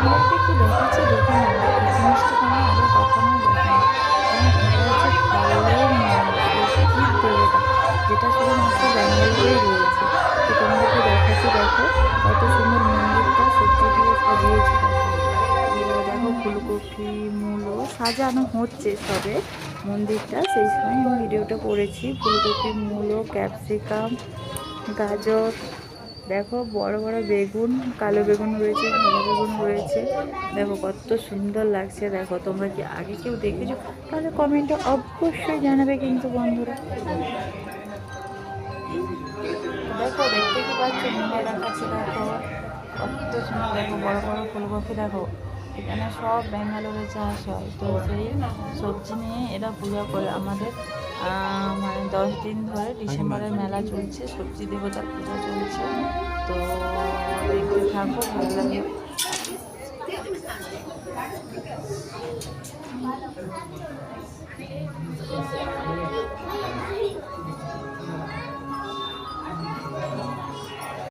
তোমাদেরকে কি দেখাচ্ছি দেখে নেবো। এই জিনিসটা তোমরা আগে কখনো দেখো, কারণ এটা হচ্ছে ফলের সবজির দেবতা, যেটা শুধুমাত্র ব্যাঙ্গালোরেই রয়েছে। তো তোমাদেরকে দেখাচ্ছি, দেখো কত সুন্দর মন্দিরটা সবজি দিয়ে সাজিয়েছে। দেখো তো দেখো ফুলকপি মূলো সাজানো হচ্ছে সবে মন্দিরটা, সেই সময় আমি ভিডিওটা করেছি। ফুলকপি মূলো ক্যাপসিকাম গাজর, দেখো বড় বড় বেগুন, কালো বেগুন রয়েছে, সাদা বেগুন রয়েছে। দেখো কত সুন্দর লাগছে। দেখো তোমরা কি আগে কেউ দেখেছো তাহলে কমেন্টে অবশ্যই জানাবে কিন্তু বন্ধুরা। দেখো দেখতে কি পাচ্ছ নিয়ে দেখাচ্ছে, দেখো কত সুন্দর। দেখো বড় বড় ফুলকপি, দেখো এখানে সব ব্যাঙ্গালোরে চাষ হয়। তো সেই সবজি নিয়ে এরা পূজা করে। আমাদের মানে 10 দিন ধরে ডিসেম্বরের মেলা চলছে, সবজি দেবতার পূজা চলছে। তো দেখতে থাকো, ভালো লাগে।